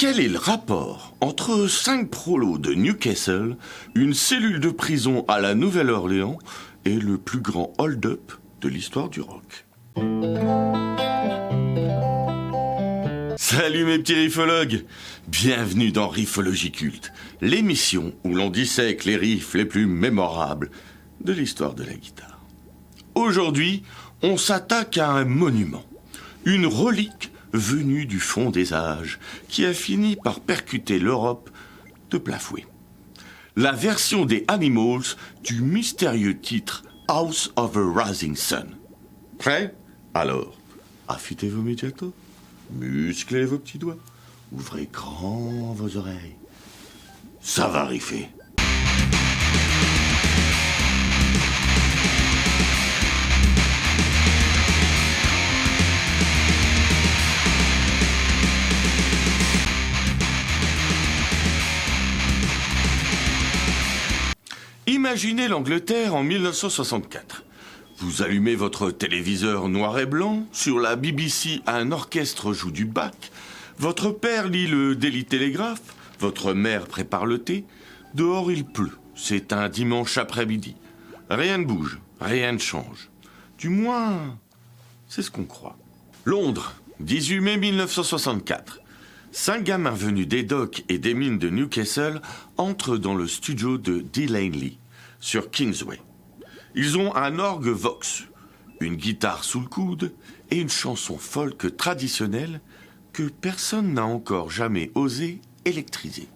Quel est le rapport entre 5 prolos de Newcastle, une cellule de prison à la Nouvelle-Orléans et le plus grand hold-up de l'histoire du rock? Salut mes petits riffologues! Bienvenue dans Riffologie Culte, l'émission où l'on dissèque les riffs les plus mémorables de l'histoire de la guitare. Aujourd'hui, on s'attaque à un monument, une relique venue du fond des âges, qui a fini par percuter l'Europe de plein fouet. La version des Animals du mystérieux titre House of a Rising Sun. Prêt? Alors, affûtez vos médiatos, musclez vos petits doigts, ouvrez grand vos oreilles. Ça va riffer. Imaginez l'Angleterre en 1964. Vous allumez votre téléviseur noir et blanc, sur la BBC un orchestre joue du Bach, votre père lit le Daily Telegraph, votre mère prépare le thé, dehors il pleut, c'est un dimanche après-midi. Rien ne bouge, rien ne change. Du moins, c'est ce qu'on croit. Londres, 18 mai 1964. 5 gamins venus des docks et des mines de Newcastle entrent dans le studio de Delaney Lee, sur Kingsway. Ils ont un orgue Vox, une guitare sous le coude et une chanson folk traditionnelle que personne n'a encore jamais osé électriser.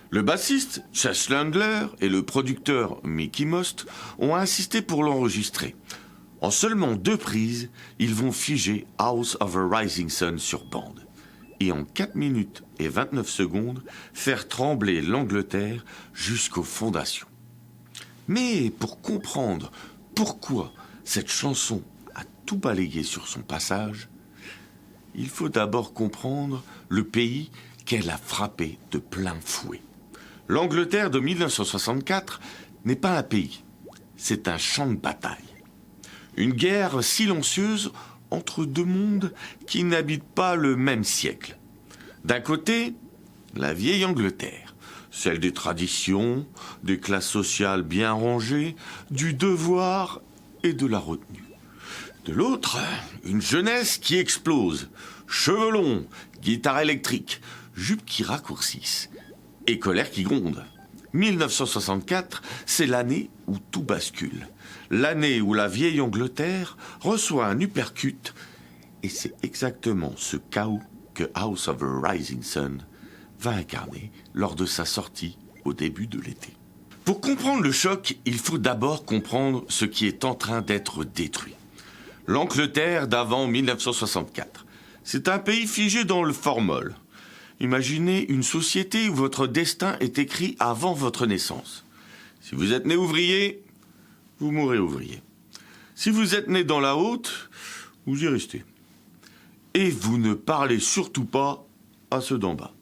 Le bassiste Chas Chandler et le producteur Mickey Most ont insisté pour l'enregistrer. En seulement 2 prises, ils vont figer House of a Rising Sun sur bande. Et en 4 minutes et 29 secondes, faire trembler l'Angleterre jusqu'aux fondations. Mais pour comprendre pourquoi cette chanson a tout balayé sur son passage, il faut d'abord comprendre le pays qu'elle a frappé de plein fouet. L'Angleterre de 1964 n'est pas un pays, c'est un champ de bataille. Une guerre silencieuse entre 2 mondes qui n'habitent pas le même siècle. D'un côté, la vieille Angleterre, celle des traditions, des classes sociales bien rangées, du devoir et de la retenue. De l'autre, une jeunesse qui explose, cheveux longs, guitare électrique, jupes qui raccourcissent et colère qui gronde. 1964, c'est l'année où tout bascule. L'année où la vieille Angleterre reçoit un uppercut, et c'est exactement ce chaos que House of a Rising Sun va incarner lors de sa sortie au début de l'été. Pour comprendre le choc, il faut d'abord comprendre ce qui est en train d'être détruit. L'Angleterre d'avant 1964. C'est un pays figé dans le formol. Imaginez une société où votre destin est écrit avant votre naissance. Si vous êtes né ouvrier, vous mourrez ouvrier. Si vous êtes né dans la haute, vous y restez. Et vous ne parlez surtout pas à ceux d'en bas.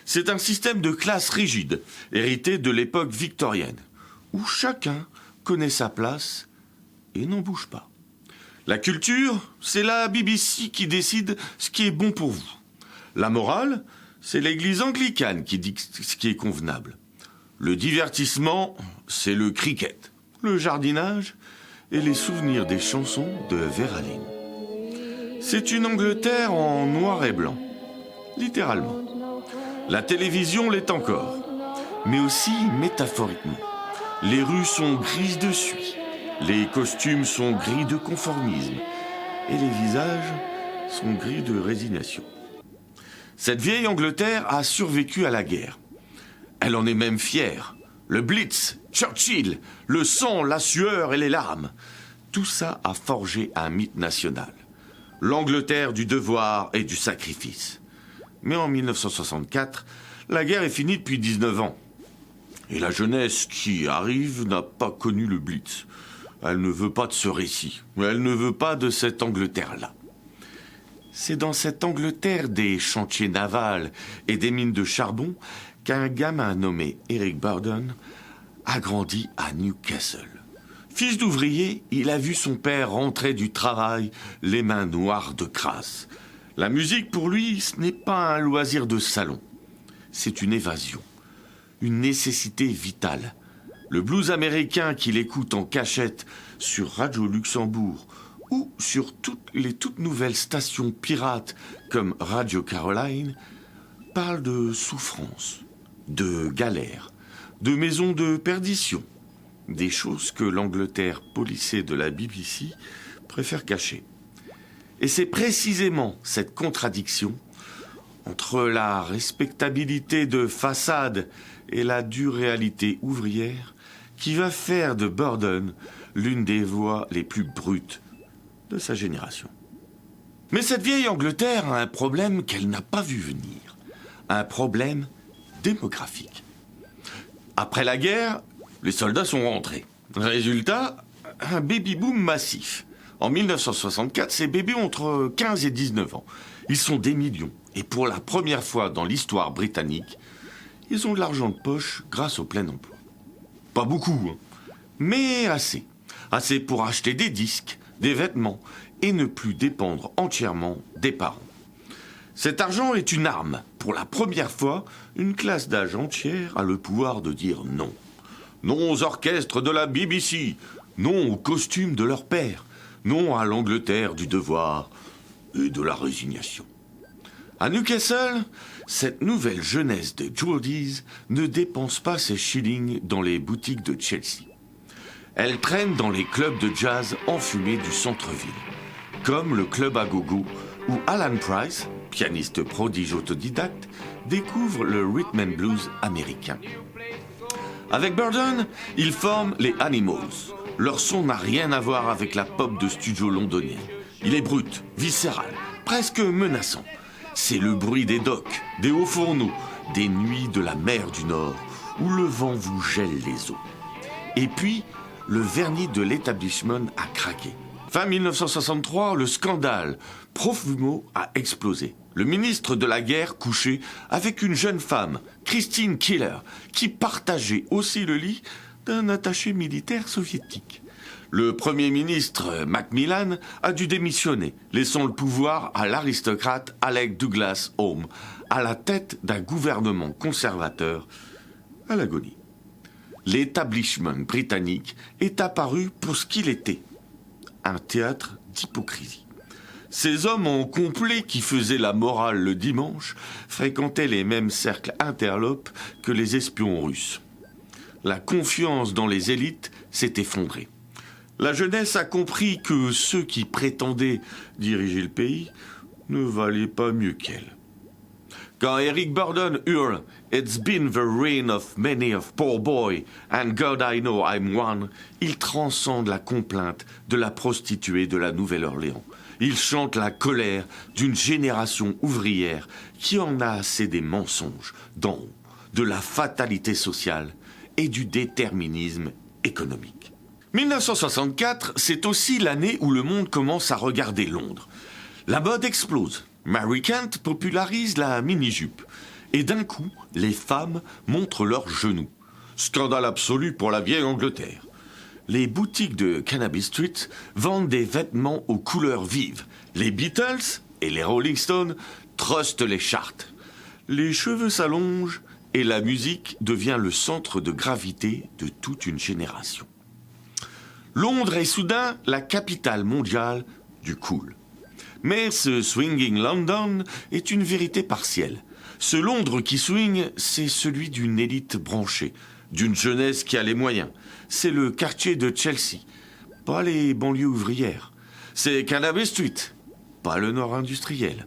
C'est un système de classe rigide, hérité de l'époque victorienne, où chacun connaît sa place et n'en bouge pas. La culture, c'est la BBC qui décide ce qui est bon pour vous. La morale, c'est l'église anglicane qui dit ce qui est convenable. Le divertissement, c'est le cricket, le jardinage et les souvenirs des chansons de Vera Lynn. C'est une Angleterre en noir et blanc, littéralement. La télévision l'est encore, mais aussi métaphoriquement. Les rues sont grises de suie, les costumes sont gris de conformisme et les visages sont gris de résignation. Cette vieille Angleterre a survécu à la guerre. Elle en est même fière. Le Blitz, Churchill, le sang, la sueur et les larmes. Tout ça a forgé un mythe national. L'Angleterre du devoir et du sacrifice. Mais en 1964, la guerre est finie depuis 19 ans. Et la jeunesse qui arrive n'a pas connu le Blitz. Elle ne veut pas de ce récit. Elle ne veut pas de cette Angleterre-là. C'est dans cette Angleterre des chantiers navals et des mines de charbon qu'un gamin nommé Eric Burdon a grandi à Newcastle. Fils d'ouvrier, il a vu son père rentrer du travail, les mains noires de crasse. La musique, pour lui, ce n'est pas un loisir de salon. C'est une évasion, une nécessité vitale. Le blues américain qu'il écoute en cachette sur Radio Luxembourg ou sur les toutes nouvelles stations pirates comme Radio Caroline parle de souffrance, de galère, de maisons de perdition, des choses que l'Angleterre policée de la BBC préfère cacher. Et c'est précisément cette contradiction entre la respectabilité de façade et la dure réalité ouvrière qui va faire de Burden l'une des voix les plus brutes de sa génération. Mais cette vieille Angleterre a un problème qu'elle n'a pas vu venir, un problème démographique. Après la guerre, les soldats sont rentrés. Résultat, un baby-boom massif. En 1964, ces bébés ont entre 15 et 19 ans. Ils sont des millions. Et pour la première fois dans l'histoire britannique, ils ont de l'argent de poche grâce au plein emploi. Pas beaucoup, mais assez. Assez pour acheter des disques, des vêtements et ne plus dépendre entièrement des parents. Cet argent est une arme. Pour la première fois, une classe d'âge entière a le pouvoir de dire non. Non aux orchestres de la BBC, non aux costumes de leur père, non à l'Angleterre du devoir et de la résignation. À Newcastle, cette nouvelle jeunesse des Geordies ne dépense pas ses shillings dans les boutiques de Chelsea. Elle traîne dans les clubs de jazz enfumés du centre-ville, comme le club à gogo où Alan Price, pianiste prodige autodidacte, découvre le rhythm and blues américain. Avec Burden, ils forment les Animals. Leur son n'a rien à voir avec la pop de studio londonienne. Il est brut, viscéral, presque menaçant. C'est le bruit des docks, des hauts fourneaux, des nuits de la mer du Nord, où le vent vous gèle les os. Et puis, le vernis de l'établissement a craqué. Fin 1963, le scandale Profumo a explosé. Le ministre de la guerre couchait avec une jeune femme, Christine Keeler, qui partageait aussi le lit d'un attaché militaire soviétique. Le Premier ministre Macmillan a dû démissionner, laissant le pouvoir à l'aristocrate Alec Douglas Home, à la tête d'un gouvernement conservateur à l'agonie. L'établissement britannique est apparu pour ce qu'il était, un théâtre d'hypocrisie. Ces hommes en complet qui faisaient la morale le dimanche fréquentaient les mêmes cercles interlopes que les espions russes. La confiance dans les élites s'est effondrée. La jeunesse a compris que ceux qui prétendaient diriger le pays ne valaient pas mieux qu'elle. Quand Eric Burden hurle « It's been the reign of many a poor boy, and God I know I'm one », il transcende la complainte de la prostituée de la Nouvelle-Orléans. Il chante la colère d'une génération ouvrière qui en a assez des mensonges d'en haut, de la fatalité sociale et du déterminisme économique. 1964, c'est aussi l'année où le monde commence à regarder Londres. La mode explose. Mary Kent popularise la mini-jupe. Et d'un coup, les femmes montrent leurs genoux. Scandale absolu pour la vieille Angleterre. Les boutiques de Cannabis Street vendent des vêtements aux couleurs vives. Les Beatles et les Rolling Stones trustent les charts. Les cheveux s'allongent et la musique devient le centre de gravité de toute une génération. Londres est soudain la capitale mondiale du cool. Mais ce swinging London est une vérité partielle. Ce Londres qui swing, c'est celui d'une élite branchée, d'une jeunesse qui a les moyens. C'est le quartier de Chelsea, pas les banlieues ouvrières. C'est Cannabis Street, pas le nord industriel.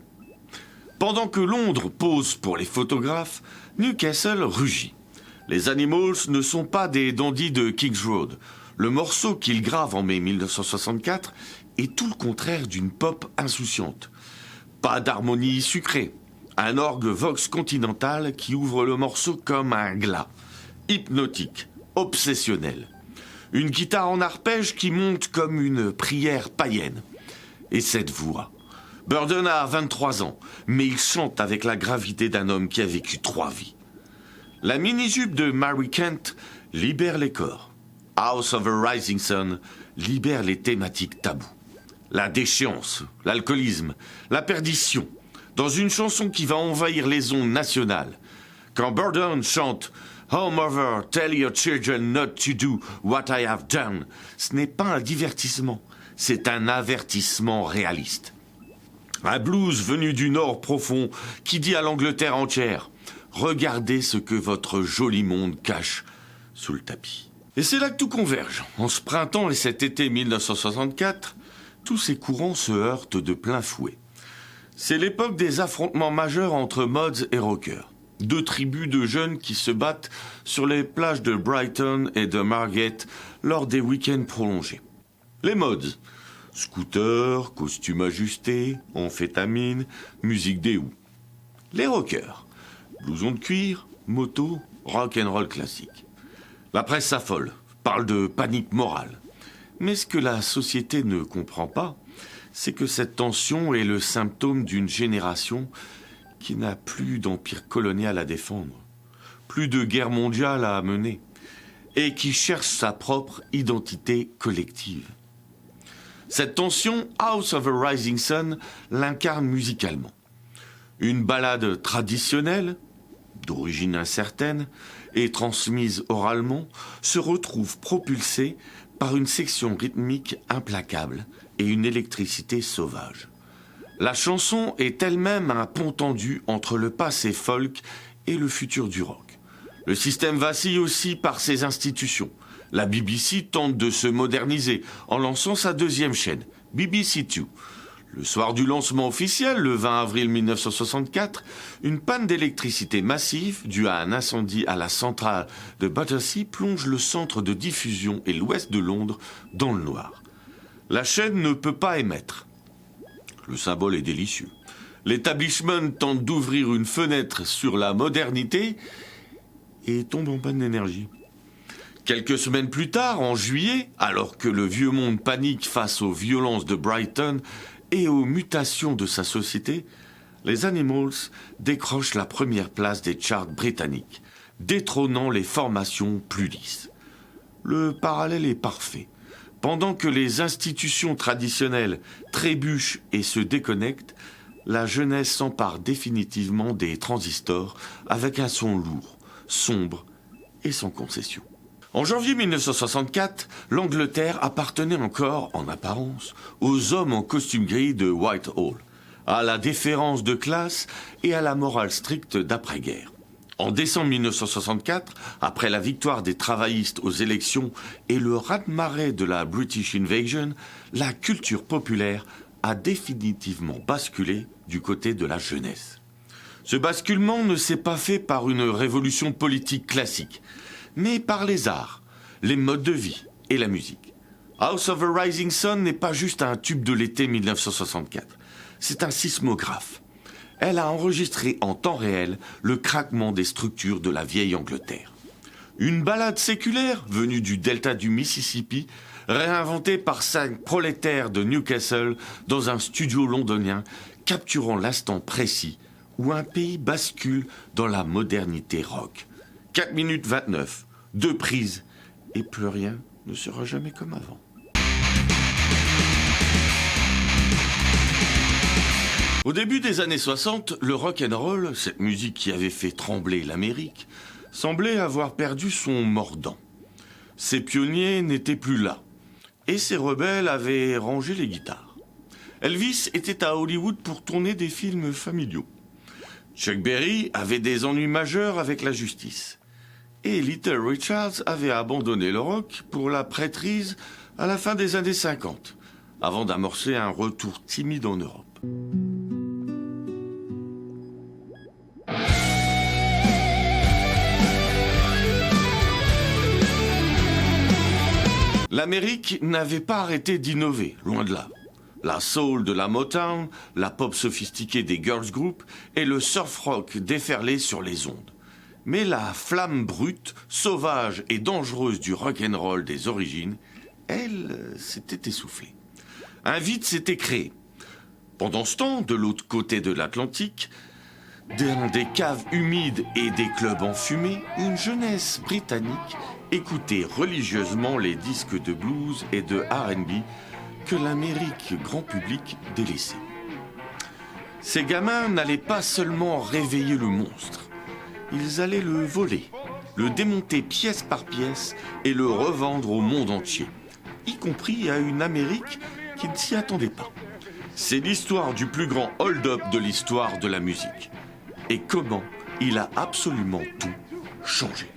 Pendant que Londres pose pour les photographes, Newcastle rugit. Les Animals ne sont pas des dandys de King's Road. Le morceau qu'ils gravent en mai 1964 est tout le contraire d'une pop insouciante. Pas d'harmonie sucrée. Un orgue Vox Continental qui ouvre le morceau comme un glas. Hypnotique, obsessionnel. Une guitare en arpège qui monte comme une prière païenne. Et cette voix. Burden a 23 ans, mais il chante avec la gravité d'un homme qui a vécu 3 vies. La mini-jupe de Mary Kent libère les corps. House of a Rising Sun libère les thématiques tabous. La déchéance, l'alcoolisme, la perdition, dans une chanson qui va envahir les ondes nationales. Quand Burden chante « Oh mother, tell your children not to do what I have done », ce n'est pas un divertissement, c'est un avertissement réaliste. Un blues venu du Nord profond qui dit à l'Angleterre entière « Regardez ce que votre joli monde cache sous le tapis ». Et c'est là que tout converge. En ce printemps et cet été 1964, tous ces courants se heurtent de plein fouet. C'est l'époque des affrontements majeurs entre mods et rockers. Deux tribus de jeunes qui se battent sur les plages de Brighton et de Margate lors des week-ends prolongés. Les mods, scooters, costumes ajustés, amphétamines, musique des houes. Les rockers, blousons de cuir, moto, rock'n'roll classique. La presse s'affole, parle de panique morale. Mais ce que la société ne comprend pas, c'est que cette tension est le symptôme d'une génération qui n'a plus d'empire colonial à défendre, plus de guerre mondiale à mener, et qui cherche sa propre identité collective. Cette tension, House of a Rising Sun l'incarne musicalement. Une ballade traditionnelle, d'origine incertaine, et transmise oralement, se retrouve propulsée par une section rythmique implacable et une électricité sauvage. La chanson est elle-même un pont tendu entre le passé folk et le futur du rock. Le système vacille aussi par ses institutions. La BBC tente de se moderniser en lançant sa deuxième chaîne, BBC Two. Le soir du lancement officiel, le 20 avril 1964, une panne d'électricité massive due à un incendie à la centrale de Battersea plonge le centre de diffusion et l'ouest de Londres dans le noir. La chaîne ne peut pas émettre. Le symbole est délicieux. L'établissement tente d'ouvrir une fenêtre sur la modernité et tombe en panne d'énergie. Quelques semaines plus tard, en juillet, alors que le vieux monde panique face aux violences de Brighton et aux mutations de sa société, les Animals décrochent la première place des charts britanniques, détrônant les formations plus lisses. Le parallèle est parfait. Pendant que les institutions traditionnelles trébuchent et se déconnectent, la jeunesse s'empare définitivement des transistors avec un son lourd, sombre et sans concession. En janvier 1964, l'Angleterre appartenait encore, en apparence, aux hommes en costume gris de Whitehall, à la déférence de classe et à la morale stricte d'après-guerre. En décembre 1964, après la victoire des travaillistes aux élections et le raz-de-marée de la British Invasion, la culture populaire a définitivement basculé du côté de la jeunesse. Ce basculement ne s'est pas fait par une révolution politique classique, mais par les arts, les modes de vie et la musique. House of a Rising Sun n'est pas juste un tube de l'été 1964, c'est un sismographe. Elle a enregistré en temps réel le craquement des structures de la vieille Angleterre. Une ballade séculaire venue du delta du Mississippi, réinventée par 5 prolétaires de Newcastle dans un studio londonien, capturant l'instant précis où un pays bascule dans la modernité rock. 4 minutes 29, 2 prises, et plus rien ne sera jamais comme avant. Au début des années 60, le rock'n'roll, cette musique qui avait fait trembler l'Amérique, semblait avoir perdu son mordant. Ses pionniers n'étaient plus là, et ses rebelles avaient rangé les guitares. Elvis était à Hollywood pour tourner des films familiaux. Chuck Berry avait des ennuis majeurs avec la justice. Et Little Richards avait abandonné le rock pour la prêtrise à la fin des années 50, avant d'amorcer un retour timide en Europe. L'Amérique n'avait pas arrêté d'innover, loin de là. La soul de la Motown, la pop sophistiquée des girls group et le surf rock déferlé sur les ondes. Mais la flamme brute, sauvage et dangereuse du rock'n'roll des origines, elle, s'était essoufflée. Un vide s'était créé. Pendant ce temps, de l'autre côté de l'Atlantique, dans des caves humides et des clubs enfumés, une jeunesse britannique écoutait religieusement les disques de blues et de R&B que l'Amérique grand public délaissait. Ces gamins n'allaient pas seulement réveiller le monstre, ils allaient le voler, le démonter pièce par pièce et le revendre au monde entier, y compris à une Amérique qui ne s'y attendait pas. C'est l'histoire du plus grand hold-up de l'histoire de la musique. Et comment il a absolument tout changé.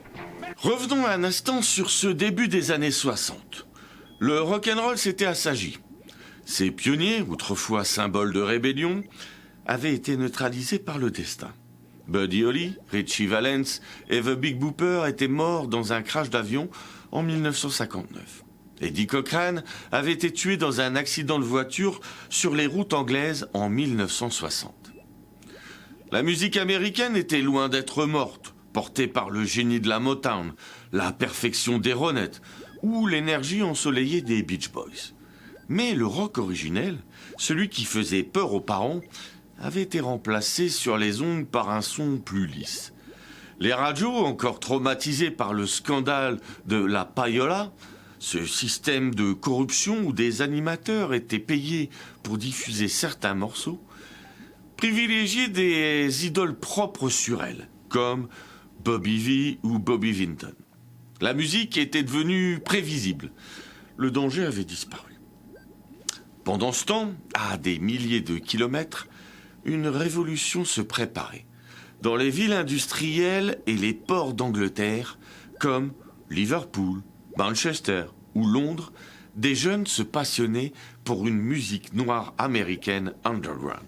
Revenons un instant sur ce début des années 60. Le rock'n'roll s'était assagi. Ces pionniers, autrefois symboles de rébellion, avaient été neutralisés par le destin. Buddy Holly, Ritchie Valens et The Big Bopper étaient morts dans un crash d'avion en 1959. Eddie Cochran avait été tué dans un accident de voiture sur les routes anglaises en 1960. La musique américaine était loin d'être morte, portée par le génie de la Motown, la perfection des Ronettes ou l'énergie ensoleillée des Beach Boys. Mais le rock originel, celui qui faisait peur aux parents, avait été remplacé sur les ondes par un son plus lisse. Les radios, encore traumatisés par le scandale de la payola, ce système de corruption où des animateurs étaient payés pour diffuser certains morceaux, privilégiaient des idoles propres sur elles, comme Bobby Vee ou Bobby Vinton. La musique était devenue prévisible. Le danger avait disparu. Pendant ce temps, à des milliers de kilomètres, une révolution se préparait. Dans les villes industrielles et les ports d'Angleterre, comme Liverpool, Manchester ou Londres, des jeunes se passionnaient pour une musique noire américaine underground.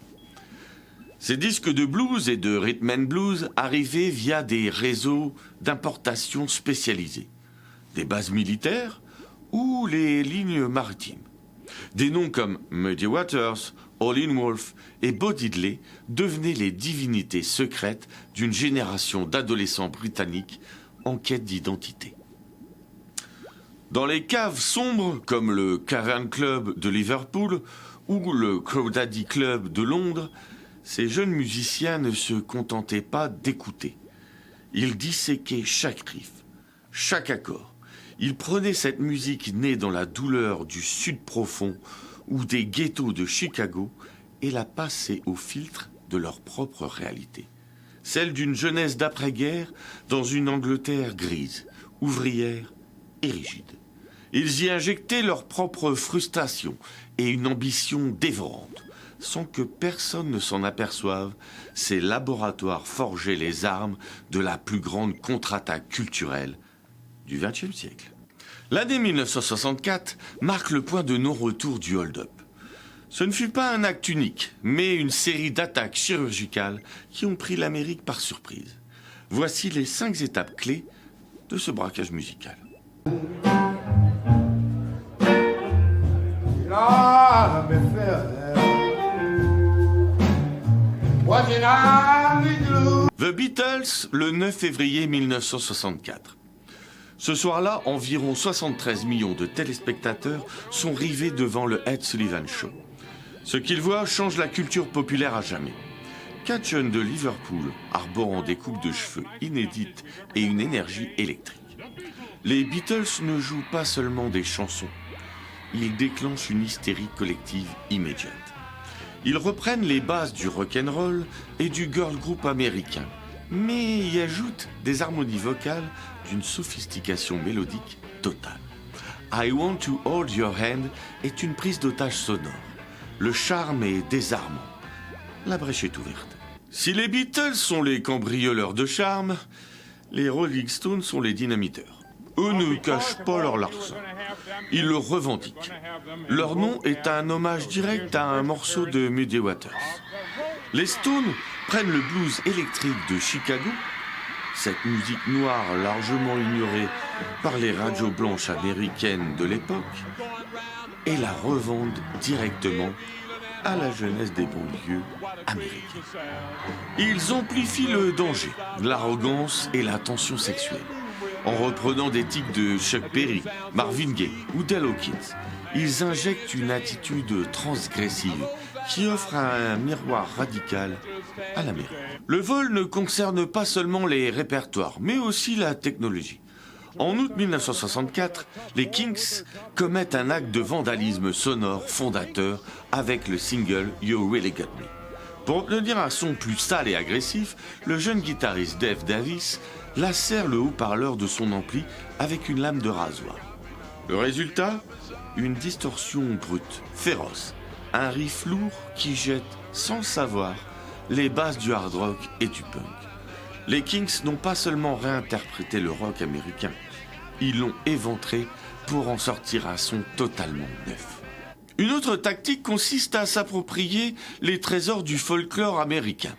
Ces disques de blues et de rhythm and blues arrivaient via des réseaux d'importation spécialisés, des bases militaires ou les lignes maritimes. Des noms comme Muddy Waters, Howlin' Wolf et Bo Diddley devenaient les divinités secrètes d'une génération d'adolescents britanniques en quête d'identité. Dans les caves sombres comme le Cavern Club de Liverpool ou le Crow Daddy Club de Londres, ces jeunes musiciens ne se contentaient pas d'écouter. Ils disséquaient chaque riff, chaque accord. Ils prenaient cette musique née dans la douleur du Sud profond ou des ghettos de Chicago et la passaient au filtre de leur propre réalité. Celle d'une jeunesse d'après-guerre dans une Angleterre grise, ouvrière et rigide. Ils y injectaient leur propre frustration et une ambition dévorante. Sans que personne ne s'en aperçoive, ces laboratoires forgeaient les armes de la plus grande contre-attaque culturelle du XXe siècle. L'année 1964 marque le point de non-retour du hold-up. Ce ne fut pas un acte unique, mais une série d'attaques chirurgicales qui ont pris l'Amérique par surprise. Voici les 5 étapes clés de ce braquage musical. The Beatles, le 9 février 1964. Ce soir-là, environ 73 millions de téléspectateurs sont rivés devant le Ed Sullivan Show. Ce qu'ils voient change la culture populaire à jamais. 4 jeunes de Liverpool arborant des coupes de cheveux inédites et une énergie électrique. Les Beatles ne jouent pas seulement des chansons. Ils déclenchent une hystérie collective immédiate. Ils reprennent les bases du rock'n'roll et du girl group américain, mais y ajoutent des harmonies vocales d'une sophistication mélodique totale. I Want to Hold Your Hand est une prise d'otage sonore. Le charme est désarmant. La brèche est ouverte. Si les Beatles sont les cambrioleurs de charme, les Rolling Stones sont les dynamiteurs. Eux ne cachent pas leur larcin. Ils le revendiquent. Leur nom est un hommage direct à un morceau de Muddy Waters. Les Stones prennent le blues électrique de Chicago, cette musique noire largement ignorée par les radios blanches américaines de l'époque, et la revendent directement à la jeunesse des banlieues américaines. Ils amplifient le danger, l'arrogance et la tension sexuelle. En reprenant des tics de Chuck Berry, Marvin Gaye ou Del Hawkins, ils injectent une attitude transgressive qui offre un miroir radical à l'Amérique. Le vol ne concerne pas seulement les répertoires, mais aussi la technologie. En août 1964, les Kinks commettent un acte de vandalisme sonore fondateur avec le single You Really Got Me. Pour obtenir un son plus sale et agressif, le jeune guitariste Dave Davis lacère le haut-parleur de son ampli avec une lame de rasoir. Le résultat ? Une distorsion brute, féroce, un riff lourd qui jette, sans le savoir, les bases du hard rock et du punk. Les Kinks n'ont pas seulement réinterprété le rock américain, ils l'ont éventré pour en sortir un son totalement neuf. Une autre tactique consiste à s'approprier les trésors du folklore américain.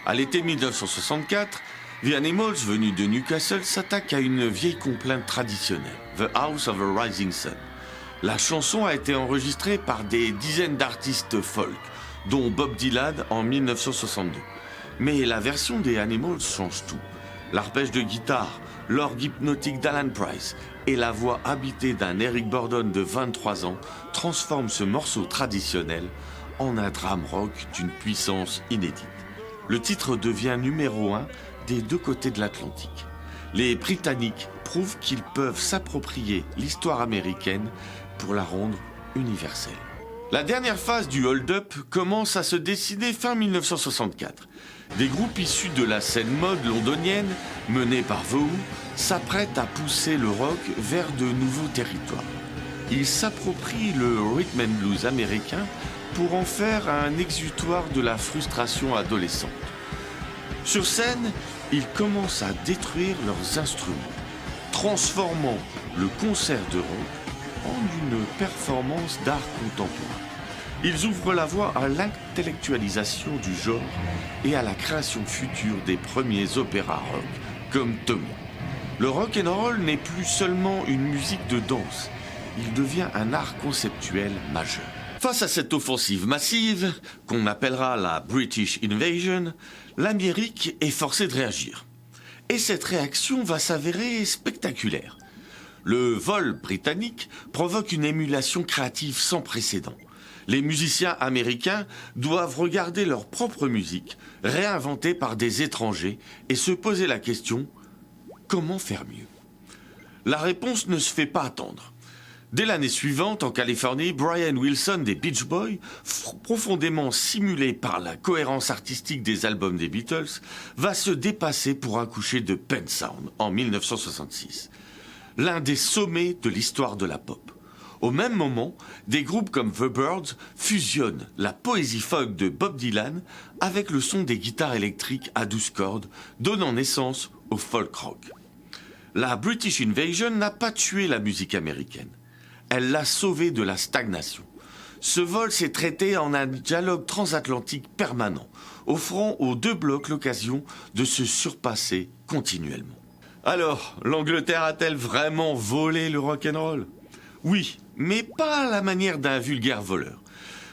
À l'été 1964, The Animals, venus de Newcastle, s'attaquent à une vieille complainte traditionnelle, The House of a Rising Sun. La chanson a été enregistrée par des dizaines d'artistes folk, dont Bob Dylan en 1962. Mais la version des Animals change tout. L'arpège de guitare, l'orgue hypnotique d'Alan Price et la voix habitée d'un Eric Burdon de 23 ans transforment ce morceau traditionnel en un drame rock d'une puissance inédite. Le titre devient numéro 1 des deux côtés de l'Atlantique. Les Britanniques prouvent qu'ils peuvent s'approprier l'histoire américaine pour la rendre universelle. La dernière phase du hold-up commence à se dessiner fin 1964. Des groupes issus de la scène mode londonienne, menés par The Who, s'apprêtent à pousser le rock vers de nouveaux territoires. Ils s'approprient le rhythm and blues américain pour en faire un exutoire de la frustration adolescente. Sur scène, ils commencent à détruire leurs instruments, transformant le concert de rock en une performance d'art contemporain. Ils ouvrent la voie à l'intellectualisation du genre et à la création future des premiers opéras rock, comme Tommy. Le rock and roll n'est plus seulement une musique de danse, il devient un art conceptuel majeur. Face à cette offensive massive, qu'on appellera la British Invasion, l'Amérique est forcée de réagir. Et cette réaction va s'avérer spectaculaire. Le vol britannique provoque une émulation créative sans précédent. Les musiciens américains doivent regarder leur propre musique, réinventée par des étrangers, et se poser la question « comment faire mieux ?» La réponse ne se fait pas attendre. Dès l'année suivante, en Californie, Brian Wilson des Beach Boys, profondément stimulé par la cohérence artistique des albums des Beatles, va se dépasser pour accoucher de Pen Sound en 1966. L'un des sommets de l'histoire de la pop. Au même moment, des groupes comme The Byrds fusionnent la poésie folk de Bob Dylan avec le son des guitares électriques à 12 cordes, donnant naissance au folk rock. La British Invasion n'a pas tué la musique américaine. Elle l'a sauvée de la stagnation. Ce vol s'est traité en un dialogue transatlantique permanent, offrant aux deux blocs l'occasion de se surpasser continuellement. Alors, l'Angleterre a-t-elle vraiment volé le rock'n'roll ? Oui, mais pas à la manière d'un vulgaire voleur.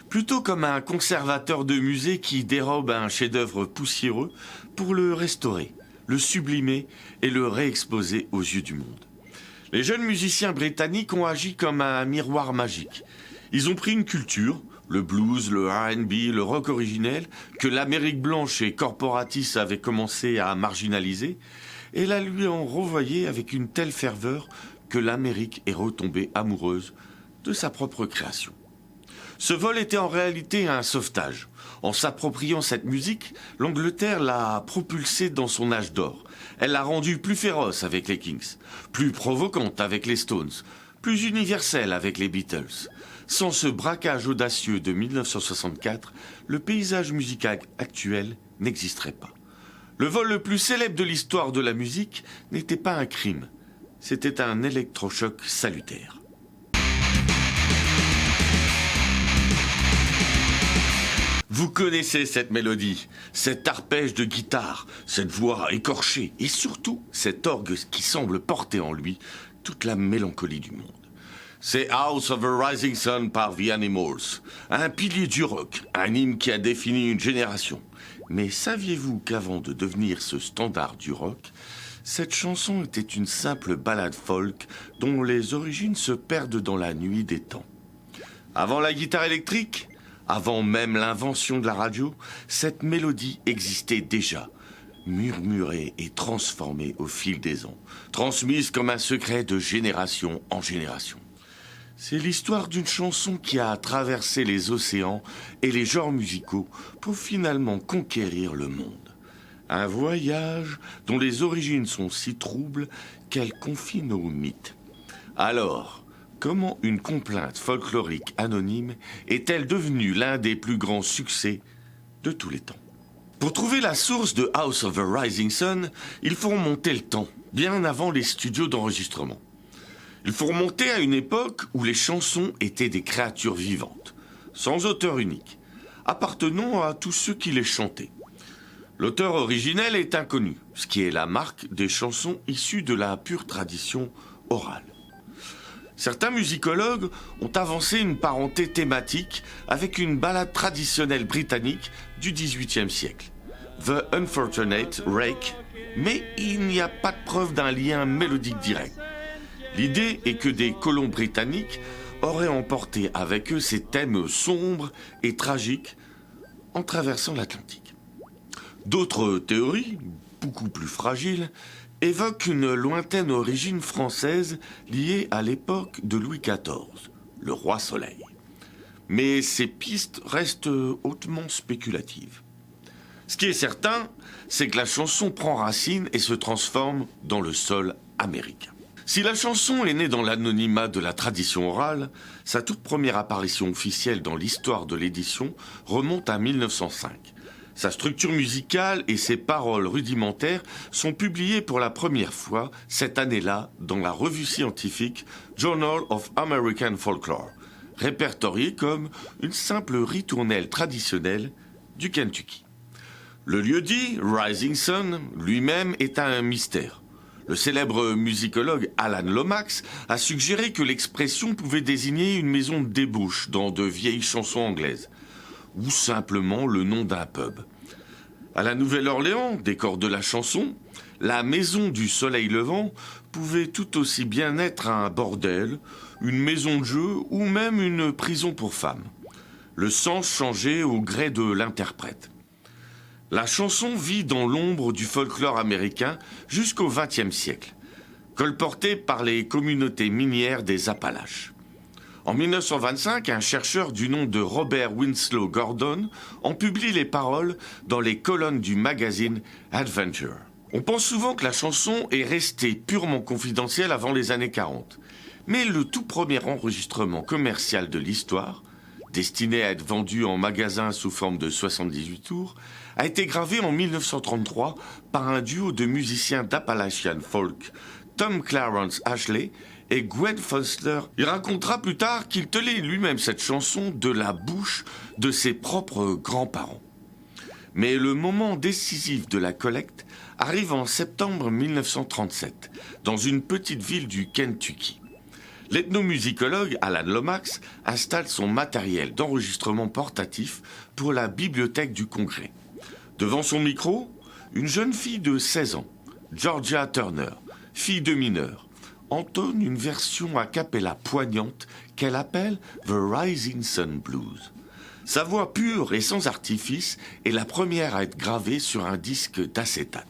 Plutôt comme un conservateur de musée qui dérobe un chef-d'œuvre poussiéreux pour le restaurer, le sublimer et le réexposer aux yeux du monde. Les jeunes musiciens britanniques ont agi comme un miroir magique. Ils ont pris une culture, le blues, le R&B, le rock originel, que l'Amérique blanche et corporatiste avaient commencé à marginaliser, et la lui ont renvoyé avec une telle ferveur que l'Amérique est retombée amoureuse de sa propre création. Ce vol était en réalité un sauvetage. En s'appropriant cette musique, l'Angleterre l'a propulsée dans son âge d'or. Elle l'a rendue plus féroce avec les Kings, plus provocante avec les Stones, plus universelle avec les Beatles. Sans ce braquage audacieux de 1964, le paysage musical actuel n'existerait pas. Le vol le plus célèbre de l'histoire de la musique n'était pas un crime, c'était un électrochoc salutaire. Vous connaissez cette mélodie, cet arpège de guitare, cette voix écorchée et surtout cet orgue qui semble porter en lui toute la mélancolie du monde. C'est House of a Rising Sun par The Animals, un pilier du rock, un hymne qui a défini une génération. Mais saviez-vous qu'avant de devenir ce standard du rock, cette chanson était une simple ballade folk dont les origines se perdent dans la nuit des temps. Avant la guitare électrique, avant même l'invention de la radio, cette mélodie existait déjà, murmurée et transformée au fil des ans, transmise comme un secret de génération en génération. C'est l'histoire d'une chanson qui a traversé les océans et les genres musicaux pour finalement conquérir le monde. Un voyage dont les origines sont si troubles qu'elles confient nos mythes. Alors, comment une complainte folklorique anonyme est-elle devenue l'un des plus grands succès de tous les temps? Pour trouver la source de House of the Rising Sun, il faut remonter le temps, bien avant les studios d'enregistrement. Il faut remonter à une époque où les chansons étaient des créatures vivantes, sans auteur unique, appartenant à tous ceux qui les chantaient. L'auteur originel est inconnu, ce qui est la marque des chansons issues de la pure tradition orale. Certains musicologues ont avancé une parenté thématique avec une ballade traditionnelle britannique du XVIIIe siècle, The Unfortunate Rake, mais il n'y a pas de preuve d'un lien mélodique direct. L'idée est que des colons britanniques auraient emporté avec eux ces thèmes sombres et tragiques en traversant l'Atlantique. D'autres théories, beaucoup plus fragiles, évoquent une lointaine origine française liée à l'époque de Louis XIV, le roi Soleil. Mais ces pistes restent hautement spéculatives. Ce qui est certain, c'est que la chanson prend racine et se transforme dans le sol américain. Si la chanson est née dans l'anonymat de la tradition orale, sa toute première apparition officielle dans l'histoire de l'édition remonte à 1905. Sa structure musicale et ses paroles rudimentaires sont publiées pour la première fois cette année-là dans la revue scientifique Journal of American Folklore, répertoriée comme une simple ritournelle traditionnelle du Kentucky. Le lieu-dit, Rising Sun, lui-même est un mystère. Le célèbre musicologue Alan Lomax a suggéré que l'expression pouvait désigner une maison de débauche dans de vieilles chansons anglaises, ou simplement le nom d'un pub. À la Nouvelle-Orléans, décor de la chanson, la maison du soleil levant pouvait tout aussi bien être un bordel, une maison de jeu ou même une prison pour femmes. Le sens changeait au gré de l'interprète. La chanson vit dans l'ombre du folklore américain jusqu'au XXe siècle, colportée par les communautés minières des Appalaches. En 1925, un chercheur du nom de Robert Winslow Gordon en publie les paroles dans les colonnes du magazine Adventure. On pense souvent que la chanson est restée purement confidentielle avant les années 40. Mais le tout premier enregistrement commercial de l'histoire, destiné à être vendu en magasin sous forme de 78 tours, a été gravé en 1933 par un duo de musiciens d'Appalachian Folk, Tom Clarence Ashley et Gwen Foster. Il racontera plus tard qu'il tenait lui-même cette chanson de la bouche de ses propres grands-parents. Mais le moment décisif de la collecte arrive en septembre 1937, dans une petite ville du Kentucky. L'ethnomusicologue Alan Lomax installe son matériel d'enregistrement portatif pour la bibliothèque du Congrès. Devant son micro, une jeune fille de 16 ans, Georgia Turner, fille de mineur, entonne une version a cappella poignante qu'elle appelle The Rising Sun Blues. Sa voix pure et sans artifice est la première à être gravée sur un disque d'acétate.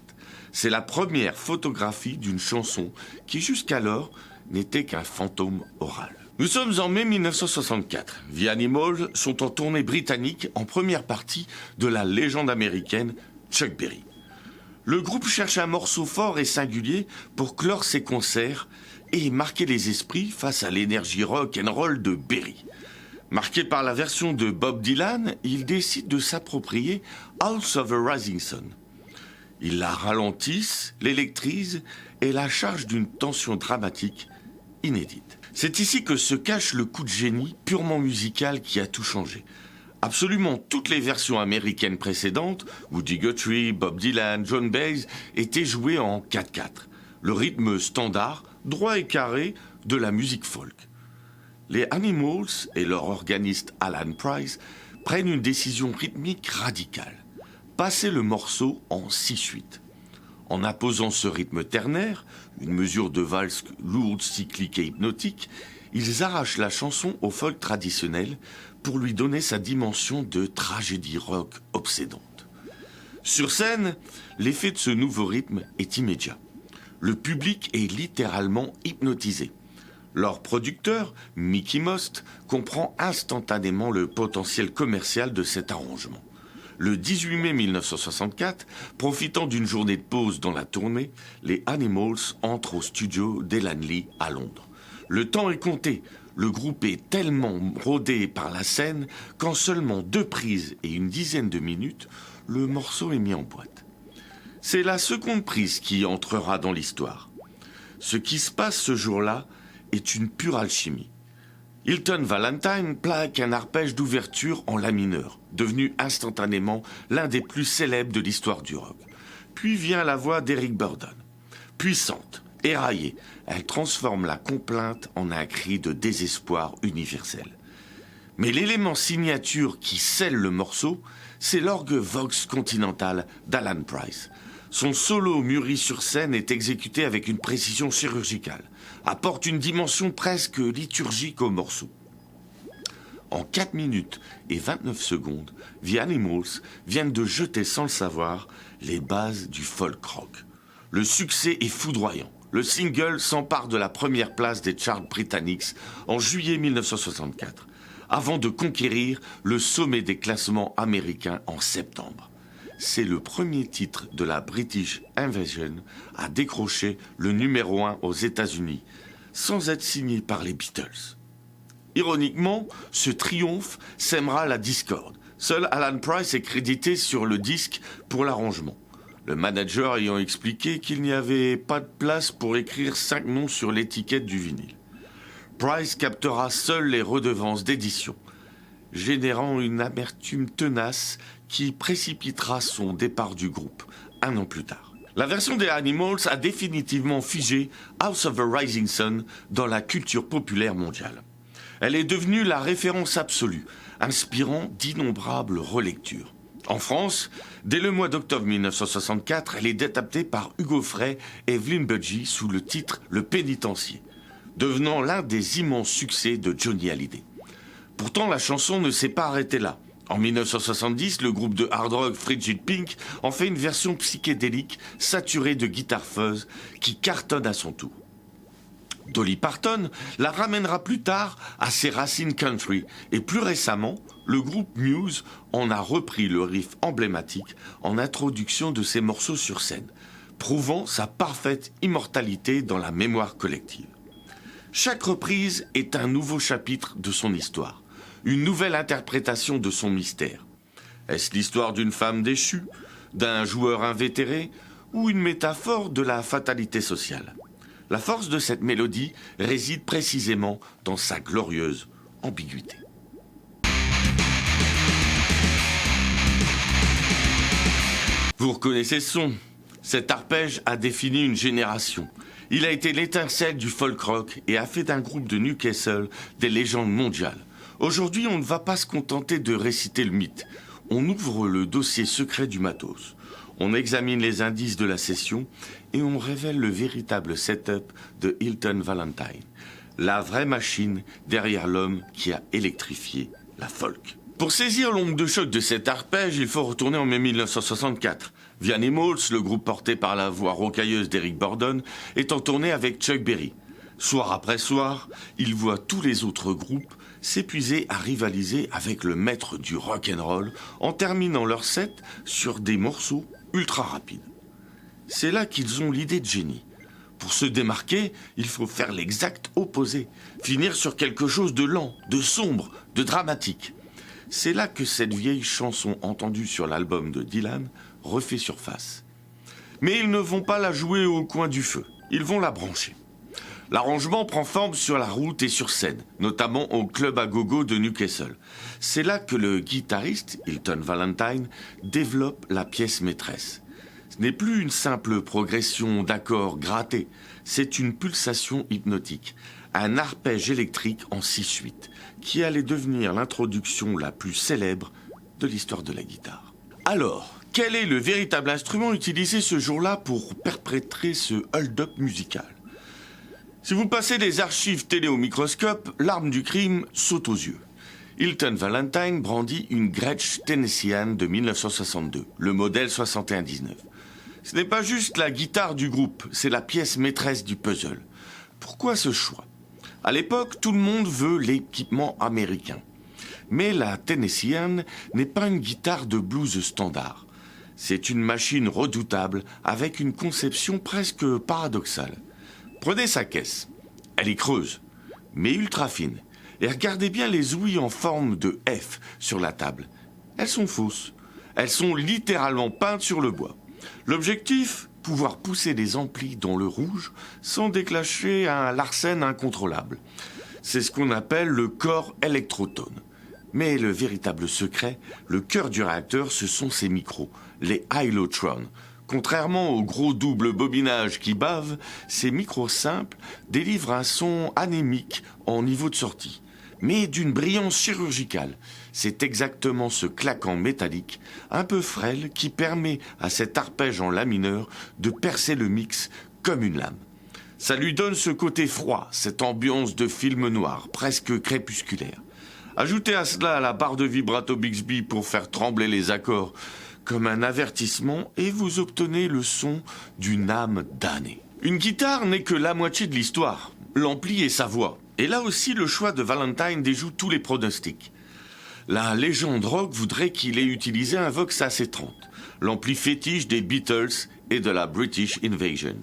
C'est la première photographie d'une chanson qui jusqu'alors n'était qu'un fantôme oral. Nous sommes en mai 1964. The Animals sont en tournée britannique en première partie de la légende américaine Chuck Berry. Le groupe cherche un morceau fort et singulier pour clore ses concerts et marquer les esprits face à l'énergie rock and roll de Berry. Marqué par la version de Bob Dylan, il décide de s'approprier House of the Rising Sun. Ils la ralentissent, l'électrisent et la chargent d'une tension dramatique inédite. C'est ici que se cache le coup de génie purement musical qui a tout changé. Absolument toutes les versions américaines précédentes, Woody Guthrie, Bob Dylan, Joan Baez, étaient jouées en 4/4. Le rythme standard, droit et carré de la musique folk. Les Animals et leur organiste Alan Price prennent une décision rythmique radicale. Passer le morceau en 6/8. En imposant ce rythme ternaire, une mesure de valse lourde, cyclique et hypnotique, ils arrachent la chanson au folk traditionnel pour lui donner sa dimension de tragédie rock obsédante. Sur scène, l'effet de ce nouveau rythme est immédiat. Le public est littéralement hypnotisé. Leur producteur, Mickey Most, comprend instantanément le potentiel commercial de cet arrangement. Le 18 mai 1964, profitant d'une journée de pause dans la tournée, les Animals entrent au studio d'Elan Lee à Londres. Le temps est compté. Le groupe est tellement rodé par la scène qu'en seulement 2 prises et une dizaine de minutes, le morceau est mis en boîte. C'est la seconde prise qui entrera dans l'histoire. Ce qui se passe ce jour-là est une pure alchimie. Hilton Valentine plaque un arpège d'ouverture en la mineur, devenu instantanément l'un des plus célèbres de l'histoire du rock. Puis vient la voix d'Eric Burdon. Puissante, éraillée, elle transforme la complainte en un cri de désespoir universel. Mais l'élément signature qui scelle le morceau, c'est l'orgue Vox Continental d'Alan Price. Son solo mûri sur scène est exécuté avec une précision chirurgicale, apporte une dimension presque liturgique au morceau. En 4 minutes et 29 secondes, The Animals viennent de jeter sans le savoir les bases du folk rock. Le succès est foudroyant. Le single s'empare de la première place des charts britanniques en juillet 1964, avant de conquérir le sommet des classements américains en septembre. C'est le premier titre de la British Invasion à décrocher le numéro 1 aux États-Unis, sans être signé par les Beatles. Ironiquement, ce triomphe sèmera la discorde. Seul Alan Price est crédité sur le disque pour l'arrangement. Le manager ayant expliqué qu'il n'y avait pas de place pour écrire 5 noms sur l'étiquette du vinyle. Price captera seul les redevances d'édition, générant une amertume tenace qui précipitera son départ du groupe 1 an plus tard. La version des Animals a définitivement figé House of the Rising Sun dans la culture populaire mondiale. Elle est devenue la référence absolue, inspirant d'innombrables relectures. En France, dès le mois d'octobre 1964, elle est adaptée par Hugo Frey et Evelyn Budgie sous le titre Le Pénitencier, devenant l'un des immenses succès de Johnny Hallyday. Pourtant, la chanson ne s'est pas arrêtée là. En 1970, le groupe de hard rock Frigid Pink en fait une version psychédélique saturée de guitare fuzz qui cartonne à son tour. Dolly Parton la ramènera plus tard à ses racines country et plus récemment, le groupe Muse en a repris le riff emblématique en introduction de ses morceaux sur scène, prouvant sa parfaite immortalité dans la mémoire collective. Chaque reprise est un nouveau chapitre de son histoire, une nouvelle interprétation de son mystère. Est-ce l'histoire d'une femme déchue, d'un joueur invétéré ou une métaphore de la fatalité sociale ? La force de cette mélodie réside précisément dans sa glorieuse ambiguïté. Vous reconnaissez ce son ? Cet arpège a défini une génération. Il a été l'étincelle du folk rock et a fait d'un groupe de Newcastle des légendes mondiales. Aujourd'hui, on ne va pas se contenter de réciter le mythe. On ouvre le dossier secret du matos. On examine les indices de la session et on révèle le véritable setup de Hilton Valentine, la vraie machine derrière l'homme qui a électrifié la folk. Pour saisir l'onde de choc de cet arpège, il faut retourner en mai 1964. The Animals, le groupe porté par la voix rocailleuse d'Eric Burdon, est en tournée avec Chuck Berry. Soir après soir, il voit tous les autres groupes s'épuiser à rivaliser avec le maître du rock'n'roll en terminant leur set sur des morceaux ultra rapides. C'est là qu'ils ont l'idée de génie. Pour se démarquer, il faut faire l'exact opposé, finir sur quelque chose de lent, de sombre, de dramatique. C'est là que cette vieille chanson entendue sur l'album de Dylan refait surface. Mais ils ne vont pas la jouer au coin du feu, ils vont la brancher. L'arrangement prend forme sur la route et sur scène, notamment au club à gogo de Newcastle. C'est là que le guitariste, Hilton Valentine, développe la pièce maîtresse. Ce n'est plus une simple progression d'accords grattés, c'est une pulsation hypnotique, un arpège électrique en 6/8, qui allait devenir l'introduction la plus célèbre de l'histoire de la guitare. Alors, quel est le véritable instrument utilisé ce jour-là pour perpétrer ce hold-up musical ? Si vous passez les archives télé au microscope, l'arme du crime saute aux yeux. Hilton Valentine brandit une Gretsch Tennessean de 1962, le modèle 6119. Ce n'est pas juste la guitare du groupe, c'est la pièce maîtresse du puzzle. Pourquoi ce choix ? À l'époque, tout le monde veut l'équipement américain. Mais la Tennessean n'est pas une guitare de blues standard. C'est une machine redoutable avec une conception presque paradoxale. Prenez sa caisse. Elle est creuse, mais ultra fine. Et regardez bien les ouïes en forme de F sur la table. Elles sont fausses. Elles sont littéralement peintes sur le bois. L'objectif, pouvoir pousser des amplis dans le rouge sans déclencher un Larsen incontrôlable. C'est ce qu'on appelle le corps électrotone. Mais le véritable secret, le cœur du réacteur, ce sont ces micros, les Hylotron. Contrairement aux gros doubles bobinages qui bavent, ces micros simples délivrent un son anémique en niveau de sortie, mais d'une brillance chirurgicale. C'est exactement ce claquant métallique, un peu frêle, qui permet à cet arpège en la mineur de percer le mix comme une lame. Ça lui donne ce côté froid, cette ambiance de film noir, presque crépusculaire. Ajoutez à cela la barre de vibrato Bixby pour faire trembler les accords comme un avertissement et vous obtenez le son d'une âme damnée. Une guitare n'est que la moitié de l'histoire, l'ampli et sa voix. Et là aussi, le choix de Valentine déjoue tous les pronostics. La légende rock voudrait qu'il ait utilisé un Vox AC30, l'ampli fétiche des Beatles et de la British Invasion.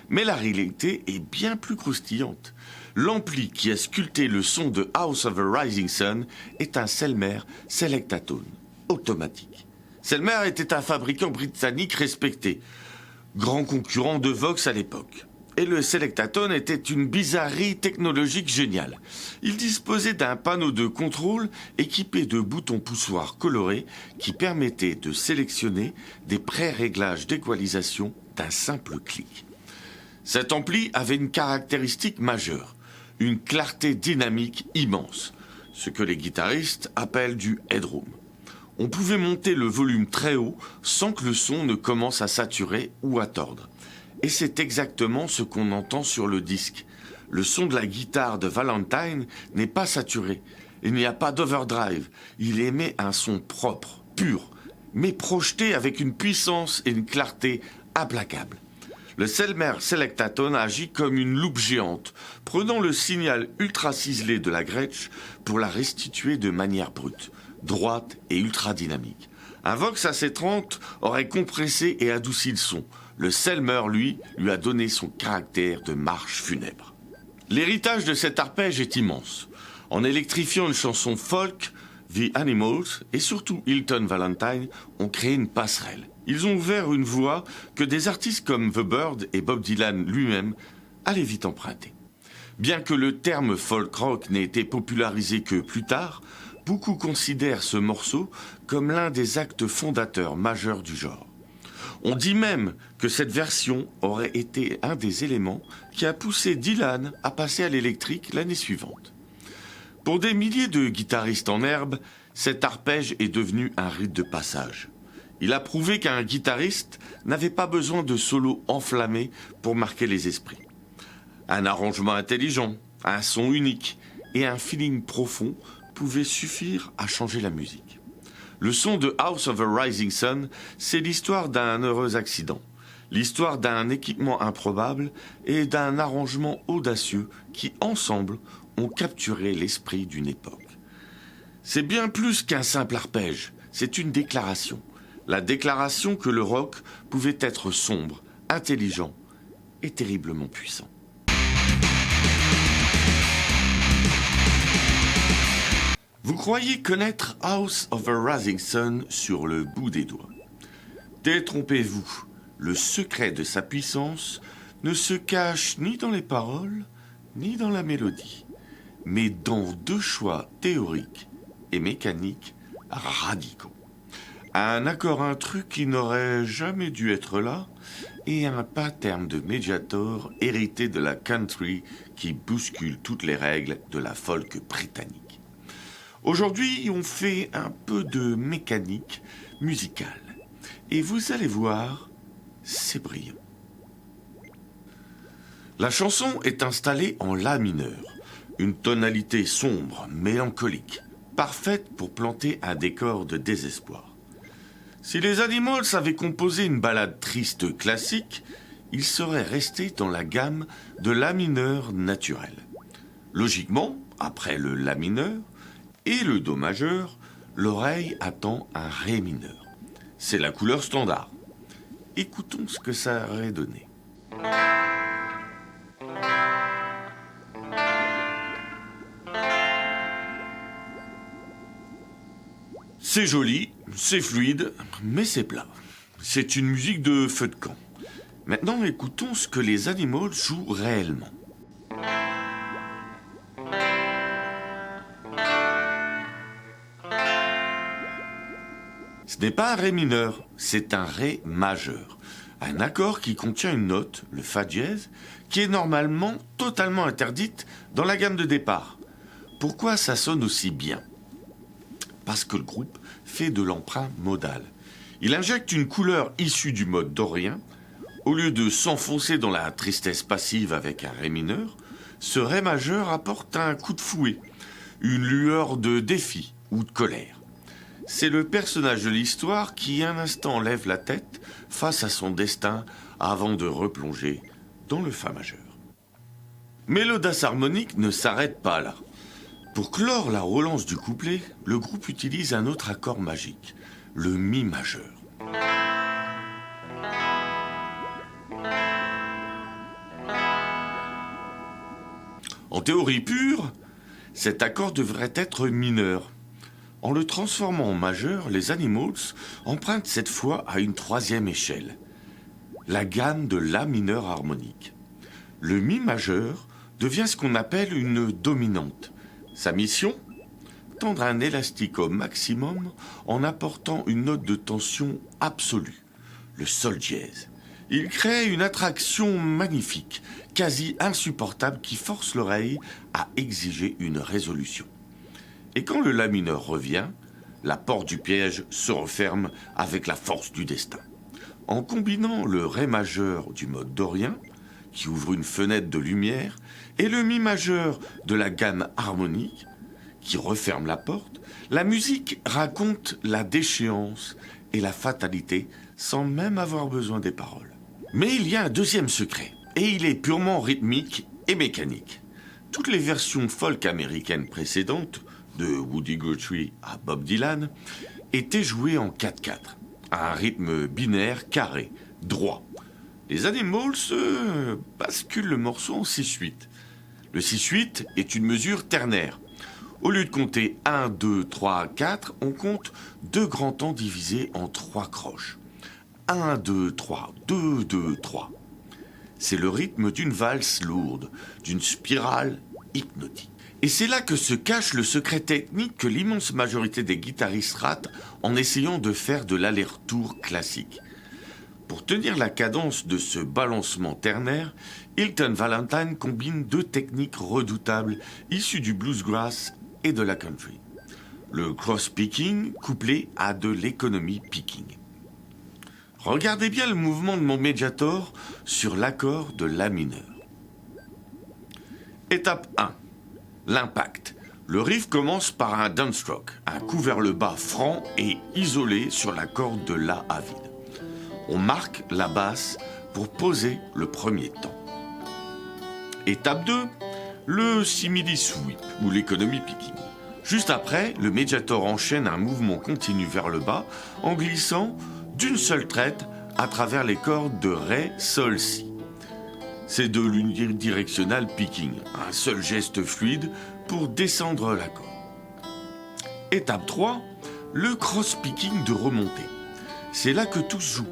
Mais la réalité est bien plus croustillante. L'ampli qui a sculpté le son de House of a Rising Sun est un Selmer Selectatone, automatique. Selmer était un fabricant britannique respecté, grand concurrent de Vox à l'époque. Et le Selectatone était une bizarrerie technologique géniale. Il disposait d'un panneau de contrôle équipé de boutons poussoirs colorés qui permettaient de sélectionner des pré-réglages d'équalisation d'un simple clic. Cet ampli avait une caractéristique majeure, une clarté dynamique immense, ce que les guitaristes appellent du headroom. On pouvait monter le volume très haut sans que le son ne commence à saturer ou à tordre. Et c'est exactement ce qu'on entend sur le disque. Le son de la guitare de Valentine n'est pas saturé. Il n'y a pas d'overdrive. Il émet un son propre, pur, mais projeté avec une puissance et une clarté implacables. Le Selmer Selectatone agit comme une loupe géante, prenant le signal ultra ciselé de la Gretsch pour la restituer de manière brute, droite et ultra dynamique. Un Vox AC30 aurait compressé et adouci le son. Le Selmer, lui a donné son caractère de marche funèbre. L'héritage de cet arpège est immense. En électrifiant une chanson folk, The Animals et surtout Hilton Valentine ont créé une passerelle. Ils ont ouvert une voie que des artistes comme The Bird et Bob Dylan lui-même allaient vite emprunter. Bien que le terme folk rock n'ait été popularisé que plus tard, beaucoup considèrent ce morceau comme l'un des actes fondateurs majeurs du genre. On dit même que cette version aurait été un des éléments qui a poussé Dylan à passer à l'électrique l'année suivante. Pour des milliers de guitaristes en herbe, cet arpège est devenu un rite de passage. Il a prouvé qu'un guitariste n'avait pas besoin de solos enflammés pour marquer les esprits. Un arrangement intelligent, un son unique et un feeling profond pouvaient suffire à changer la musique. Le son de House of a Rising Sun, c'est l'histoire d'un heureux accident, l'histoire d'un équipement improbable et d'un arrangement audacieux qui, ensemble, ont capturé l'esprit d'une époque. C'est bien plus qu'un simple arpège, c'est une déclaration. La déclaration que le rock pouvait être sombre, intelligent et terriblement puissant. Vous croyez connaître House of a Rising Sun sur le bout des doigts. Détrompez-vous, le secret de sa puissance ne se cache ni dans les paroles, ni dans la mélodie, mais dans deux choix théoriques et mécaniques radicaux. Un accord intrus qui n'aurait jamais dû être là et un pattern de médiator hérité de la country qui bouscule toutes les règles de la folk britannique. Aujourd'hui, on fait un peu de mécanique musicale et vous allez voir, c'est brillant. La chanson est installée en La mineur, une tonalité sombre, mélancolique, parfaite pour planter un décor de désespoir. Si les Animals avaient composé une ballade triste classique, ils seraient restés dans la gamme de La mineur naturelle. Logiquement, après le La mineur et le Do majeur, l'oreille attend un Ré mineur. C'est la couleur standard. Écoutons ce que ça aurait donné. C'est joli, c'est fluide, mais c'est plat. C'est une musique de feu de camp. Maintenant, écoutons ce que les Animals jouent réellement. Ce n'est pas un Ré mineur, c'est un Ré majeur. Un accord qui contient une note, le Fa dièse, qui est normalement totalement interdite dans la gamme de départ. Pourquoi ça sonne aussi bien ? Parce que le groupe fait de l'emprunt modal. Il injecte une couleur issue du mode dorien. Au lieu de s'enfoncer dans la tristesse passive avec un Ré mineur, ce Ré majeur apporte un coup de fouet, une lueur de défi ou de colère. C'est le personnage de l'histoire qui un instant lève la tête face à son destin avant de replonger dans le Fa majeur. Mais l'audace harmonique ne s'arrête pas là. Pour clore la relance du couplet, le groupe utilise un autre accord magique, le Mi majeur. En théorie pure, cet accord devrait être mineur. En le transformant en majeur, les Animals empruntent cette fois à une troisième échelle, la gamme de La mineur harmonique. Le Mi majeur devient ce qu'on appelle une dominante. Sa mission ? Tendre un élastique au maximum en apportant une note de tension absolue, le Sol dièse. Il crée une attraction magnifique, quasi insupportable, qui force l'oreille à exiger une résolution. Et quand le La mineur revient, la porte du piège se referme avec la force du destin. En combinant le Ré majeur du mode dorien, qui ouvre une fenêtre de lumière, et le Mi majeur de la gamme harmonique, qui referme la porte, la musique raconte la déchéance et la fatalité sans même avoir besoin des paroles. Mais il y a un deuxième secret, et il est purement rythmique et mécanique. Toutes les versions folk américaines précédentes, de Woody Guthrie à Bob Dylan, étaient jouées en 4/4, à un rythme binaire carré, droit. Les Animals basculent le morceau en 6/8. Le 6/8 est une mesure ternaire. Au lieu de compter 1, 2, 3, 4, on compte 2 grands temps divisés en 3 croches. 1, 2, 3, 2, 2, 3. C'est le rythme d'une valse lourde, d'une spirale hypnotique. Et c'est là que se cache le secret technique que l'immense majorité des guitaristes ratent en essayant de faire de l'aller-retour classique. Pour tenir la cadence de ce balancement ternaire, Hilton Valentine combine 2 techniques redoutables issues du bluegrass et de la country. Le cross-picking couplé à de l'économie picking. Regardez bien le mouvement de mon médiator sur l'accord de La mineur. Étape 1. L'impact. Le riff commence par un downstroke, un coup vers le bas franc et isolé sur la corde de La à vide. On marque la basse pour poser le premier temps. Étape 2, le simili sweep ou l'économie picking. Juste après, le médiator enchaîne un mouvement continu vers le bas en glissant d'une seule traite à travers les cordes de Ré, Sol, Si. C'est de l'unidirectional picking, un seul geste fluide pour descendre l'accord. Étape 3, le cross-picking de remontée. C'est là que tout se joue.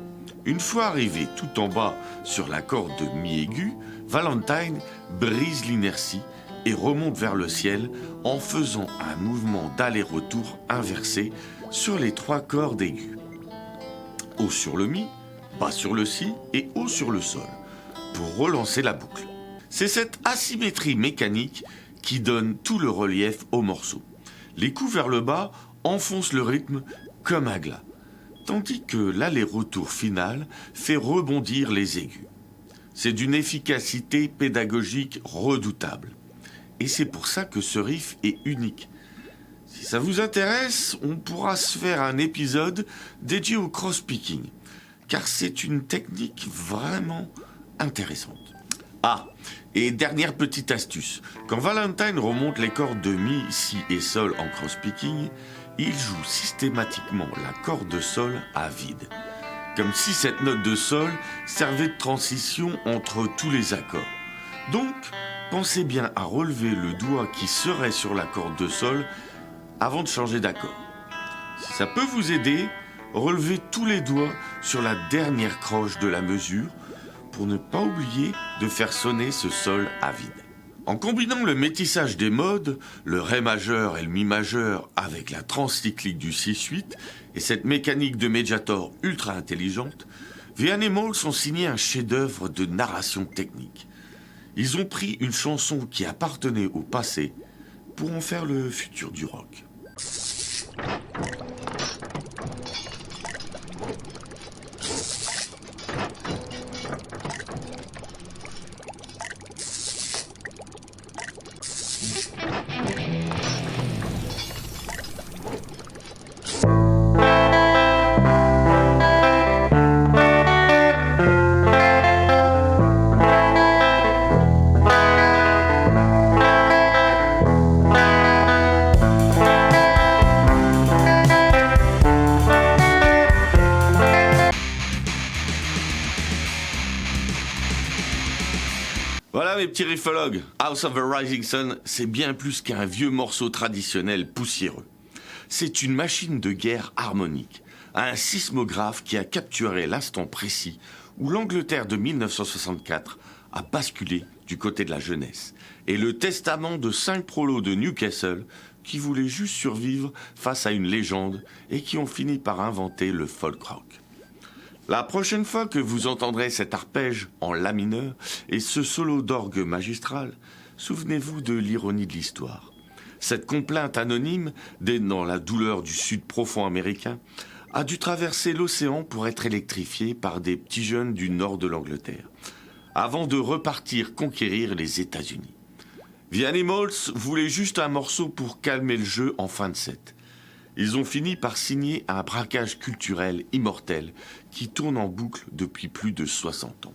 Une fois arrivé tout en bas sur la corde de Mi aigu, Valentine brise l'inertie et remonte vers le ciel en faisant un mouvement d'aller-retour inversé sur les 3 cordes aiguës. Haut sur le Mi, bas sur le Si et haut sur le Sol, pour relancer la boucle. C'est cette asymétrie mécanique qui donne tout le relief au morceau. Les coups vers le bas enfoncent le rythme comme un glas, tandis que l'aller-retour final fait rebondir les aigus. C'est d'une efficacité pédagogique redoutable. Et c'est pour ça que ce riff est unique. Si ça vous intéresse, on pourra se faire un épisode dédié au cross-picking, car c'est une technique vraiment intéressante. Ah, et dernière petite astuce. Quand Valentine remonte les cordes de mi, si et sol en cross-picking, il joue systématiquement la corde sol à vide. Comme si cette note de sol servait de transition entre tous les accords. Donc, pensez bien à relever le doigt qui serait sur la corde de sol avant de changer d'accord. Si ça peut vous aider, relevez tous les doigts sur la dernière croche de la mesure pour ne pas oublier de faire sonner ce sol à vide. En combinant le métissage des modes, le Ré majeur et le Mi majeur avec la transcyclique du 6-8 et cette mécanique de médiator ultra intelligente, The Animals ont signé un chef-d'œuvre de narration technique. Ils ont pris une chanson qui appartenait au passé pour en faire le futur du rock. Voilà mes petits riffologues, House of the Rising Sun, c'est bien plus qu'un vieux morceau traditionnel poussiéreux. C'est une machine de guerre harmonique, un sismographe qui a capturé l'instant précis où l'Angleterre de 1964 a basculé du côté de la jeunesse, et le testament de 5 prolos de Newcastle qui voulaient juste survivre face à une légende et qui ont fini par inventer le folk rock. La prochaine fois que vous entendrez cet arpège en la mineur et ce solo d'orgue magistral, souvenez-vous de l'ironie de l'histoire. Cette complainte anonyme, dénonçant la douleur du sud profond américain, a dû traverser l'océan pour être électrifiée par des petits jeunes du nord de l'Angleterre, avant de repartir conquérir les États-Unis. The Animals voulaient juste un morceau pour calmer le jeu en fin de set. Ils ont fini par signer un braquage culturel immortel qui tourne en boucle depuis plus de 60 ans.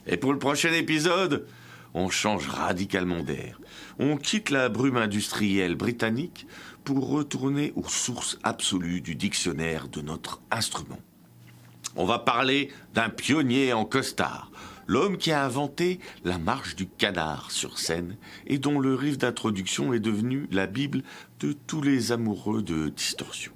Et pour le prochain épisode, on change radicalement d'air. On quitte la brume industrielle britannique pour retourner aux sources absolues du dictionnaire de notre instrument. On va parler d'un pionnier en costard, l'homme qui a inventé la marche du canard sur scène et dont le riff d'introduction est devenu la bible de tous les amoureux de distorsion.